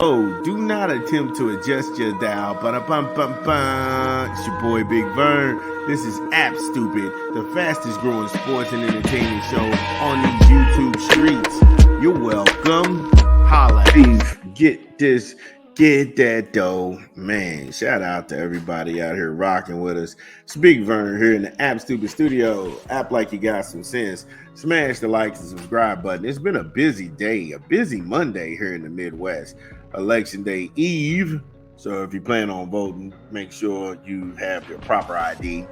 Oh, do not attempt to adjust your dial. Ba-da-bum-bum-bum. It's your boy Big Vern. This is App Stupid, the fastest growing sports and entertainment show on these YouTube streets. You're welcome. Holla. Beef. Get that dough. Man, shout out to everybody out here rocking with us. It's Big Vern here in the App Stupid studio. App like you got some sense. Smash the like and subscribe button. It's been a busy day, a busy Monday here in the Midwest. Election Day Eve. So if you plan on voting, make sure you have your proper ID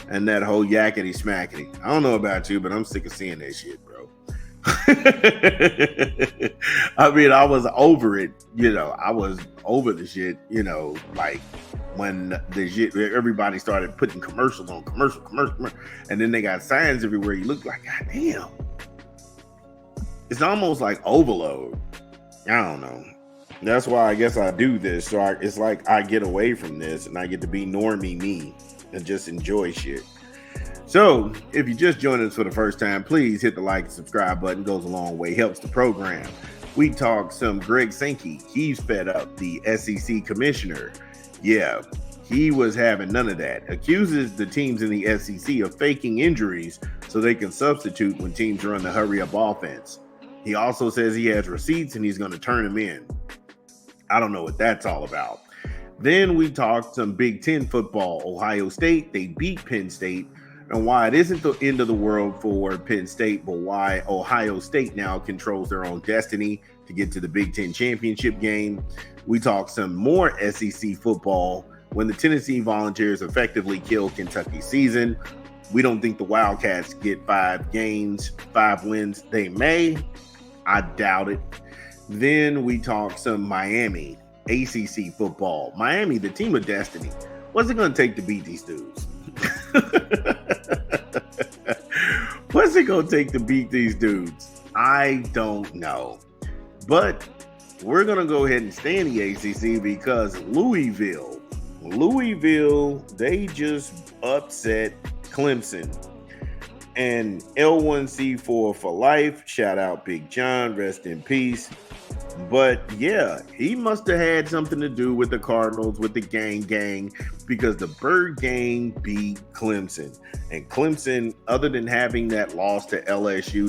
and that whole yakety smackety. I don't know about you, but I'm sick of seeing that shit, bro. I mean, I was over it, I was over the shit, like when the shit, everybody started putting commercials on commercial, and then they got signs everywhere. You look like, God damn. It's almost like overload. I don't know. That's why I guess I do this. So it's like I get away from this and I get to be normie me and just enjoy shit. So if you just joined us for the first time, please hit the like and subscribe button. Goes a long way, helps the program. We talk some Greg Sankey. He's fed up, the SEC commissioner. Yeah, he was having none of that. Accuses the teams in the SEC of faking injuries so they can substitute when teams run the hurry up offense. He also says he has receipts and he's going to turn them in. I don't know what that's all about. Then we talked some Big Ten football. Ohio State, they beat Penn State, and why it isn't the end of the world for Penn State, but why Ohio State now controls their own destiny to get to the Big Ten championship game. We talked some more SEC football when the Tennessee Volunteers effectively killed Kentucky's season. We don't think the Wildcats get 5 wins. They may. I doubt it. Then we talk some Miami, ACC football. Miami, the team of destiny. What's it going to take to beat these dudes? What's it going to take to beat these dudes? I don't know. But we're going to go ahead and stay in the ACC because Louisville, they just upset Clemson. And L1C4 for life. Shout out Big John. Rest in peace. But yeah, he must have had something to do with the Cardinals, with the gang, because the Bird Gang beat Clemson. And Clemson, other than having that loss to LSU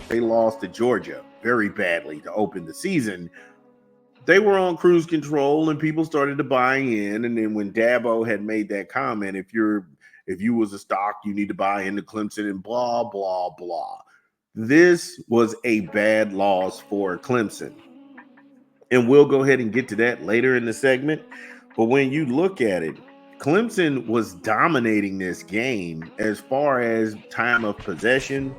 they lost to Georgia very badly to open the season. They were on cruise control and people started to buy in. And then when Dabo had made that comment, if you was a stock, you need to buy into Clemson and blah, blah, blah. This was a bad loss for Clemson. And we'll go ahead and get to that later in the segment. But when you look at it, Clemson was dominating this game as far as time of possession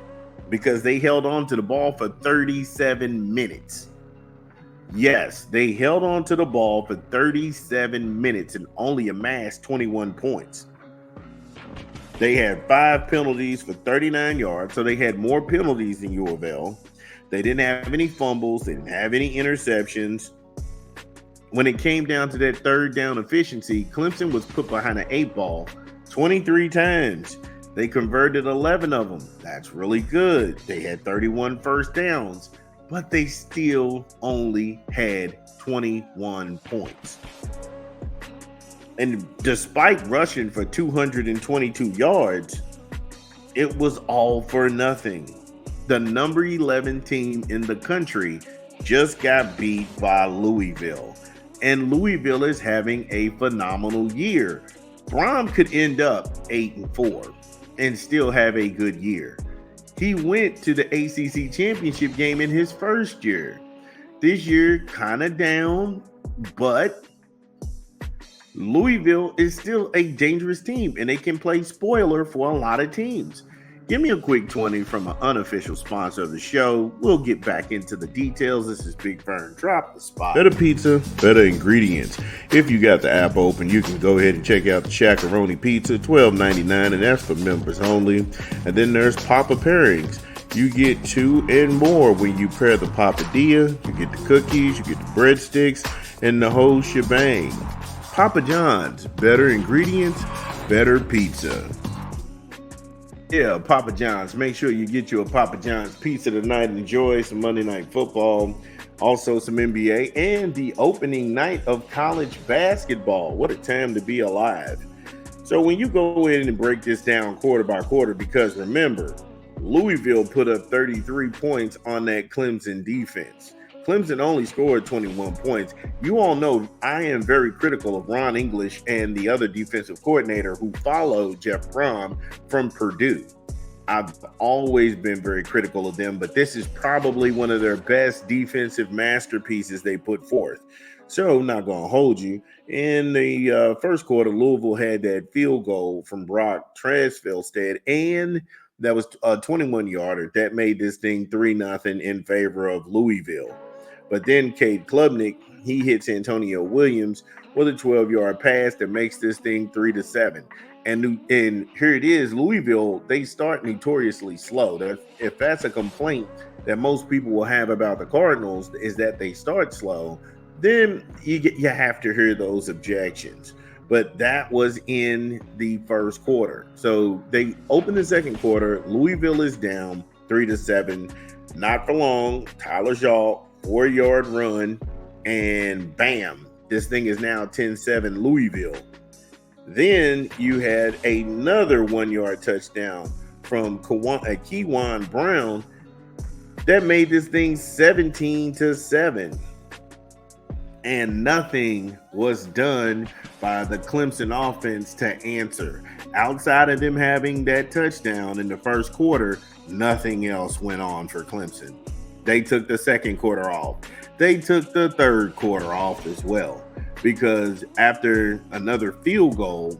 because they held on to the ball for 37 minutes. Yes, they held on to the ball for 37 minutes and only amassed 21 points. They had 5 penalties for 39 yards, so they had more penalties than U of L. They didn't have any fumbles. They didn't have any interceptions. When it came down to that third down efficiency, Clemson was put behind an 8 ball 23 times. They converted 11 of them. That's really good. They had 31 first downs, but they still only had 21 points. And despite rushing for 222 yards, it was all for nothing. The number 11 team in the country just got beat by Louisville. And Louisville is having a phenomenal year. Brom could end up 8-4 and still have a good year. He went to the ACC championship game in his first year. This year, kind of down, but Louisville is still a dangerous team, and they can play spoiler for a lot of teams. Give me a quick 20 from an unofficial sponsor of the show. We'll get back into the details. This is Big Vern. Drop the spot. Better pizza, better ingredients. If you got the app open, you can go ahead and check out the Shaq-a-Roni Pizza, $12.99, and that's for members only. And then there's Papa Pairings. You get 2 and more when you pair the papadilla. You get the cookies, you get the breadsticks, and the whole shebang. Papa John's, better ingredients, better pizza. Yeah, Papa John's. Make sure you get you a Papa John's pizza tonight and enjoy some Monday Night Football. Also some NBA and the opening night of college basketball. What a time to be alive. So when you go in and break this down quarter by quarter, because remember, Louisville put up 33 points on that Clemson defense. Clemson only scored 21 points. You all know I am very critical of Ron English and the other defensive coordinator who followed Jeff Brom from Purdue. I've always been very critical of them, but this is probably one of their best defensive masterpieces they put forth. So, not going to hold you. In the first quarter, Louisville had that field goal from Brock Trasfelstead, and that was a 21-yarder that made this thing 3-0 in favor of Louisville. But then Cade Klubnik, he hits Antonio Williams with a 12-yard pass that makes this thing 3-7. And here it is, Louisville, they start notoriously slow. If that's a complaint that most people will have about the Cardinals, is that they start slow, then you have to hear those objections. But that was in the first quarter. So they open the second quarter. Louisville is down 3-7. Not for long. Tyler Shaw, 4-yard run, and bam, this thing is now 10-7 Louisville. Then you had another 1-yard touchdown from Kewan Brown that made this thing 17-7. And nothing was done by the Clemson offense to answer. Outside of them having that touchdown in the first quarter, nothing else went on for Clemson. They took the second quarter off. They took the third quarter off as well, because after another field goal,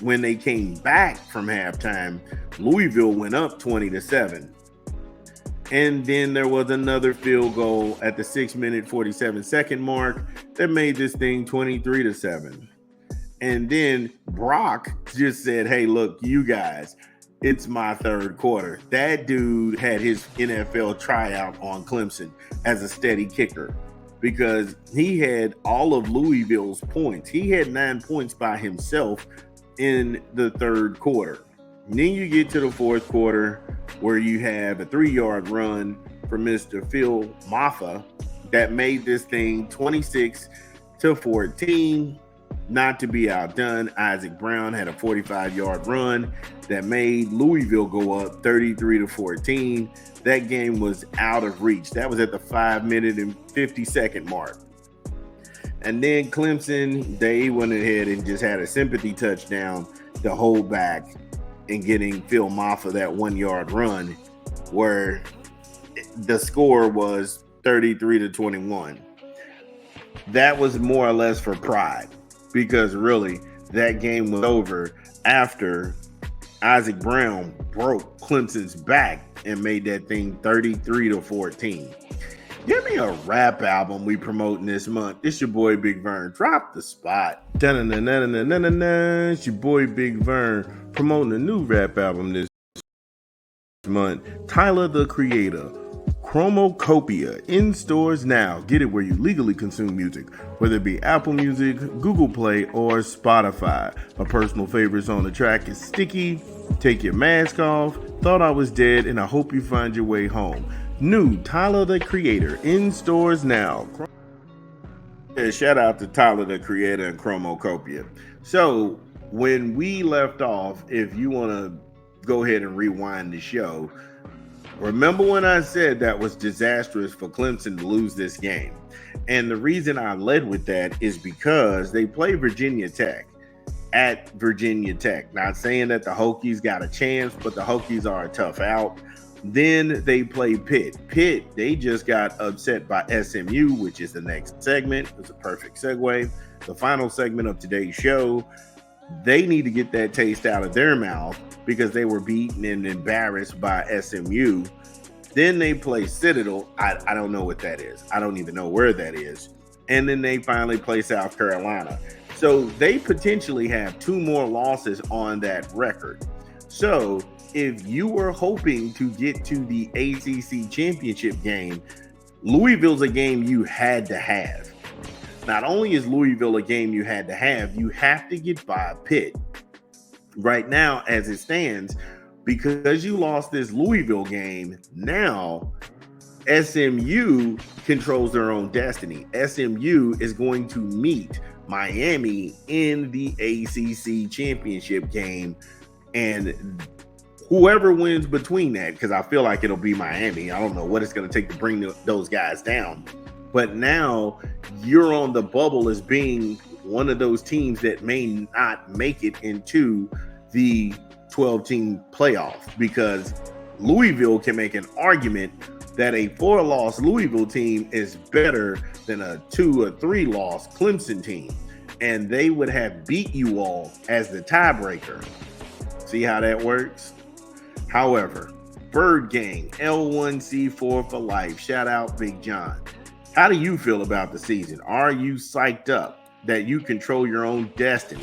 when they came back from halftime, Louisville went up 20-7. And then there was another field goal at the 6-minute 47-second mark that made this thing 23-7. And then Brock just said, hey, look, you guys, it's my third quarter. That dude had his NFL tryout on Clemson as a steady kicker because he had all of Louisville's points. He had 9 points by himself in the third quarter. And then you get to the fourth quarter where you have a 3-yard run for Mr. Phil Maffa that made this thing 26-14. Not to be outdone, Isaac Brown had a 45-yard run that made Louisville go up 33-14. That game was out of reach. That was at the 5-minute and 50-second mark. And then Clemson, they went ahead and just had a sympathy touchdown to hold back and getting Phil Maffa that 1-yard run where the score was 33-21. That was more or less for pride, because really that game was over after Isaac Brown broke Clemson's back and made that thing 33-14. Give me a rap album we promoting this month. It's your boy Big Vern. Drop the spot. It's your boy Big Vern promoting a new rap album this month. Tyler the Creator. Chromocopia in stores now. Get it where you legally consume music, whether it be Apple Music, Google Play, or Spotify. My personal favorites on the track is Sticky, Take Your Mask Off, Thought I Was Dead, and I Hope You Find Your Way Home. New Tyler the Creator in stores now. Shout out to Tyler the Creator and Chromocopia. So when we left off, if you want to go ahead and rewind the show, remember when I said that was disastrous for Clemson to lose this game? And the reason I led with that is because they play Virginia Tech at Virginia Tech. Not saying that the Hokies got a chance, but the Hokies are a tough out. Then they play Pitt. Pitt, they just got upset by SMU, which is the next segment. It's a perfect segue. The final segment of today's show. They need to get that taste out of their mouth because they were beaten and embarrassed by SMU. Then they play Citadel. I don't know what that is. I don't even know where that is. And then they finally play South Carolina. So they potentially have 2 more losses on that record. So if you were hoping to get to the ACC championship game, Louisville's a game you had to have. Not only is Louisville a game you had to get by Pitt. Right now, as it stands, because you lost this Louisville game, now SMU controls their own destiny. SMU is going to meet Miami in the ACC championship game, and whoever wins between that, because I feel like it'll be Miami. I don't know what it's going to take to bring those guys down. But now you're on the bubble as being one of those teams that may not make it into the 12-team playoff, because Louisville can make an argument that a 4-loss Louisville team is better than a 2 or 3-loss Clemson team. And they would have beat you all as the tiebreaker. See how that works? However, Bird Gang, L1C4 for life. Shout out Big John. How do you feel about the season? Are you psyched up that you control your own destiny?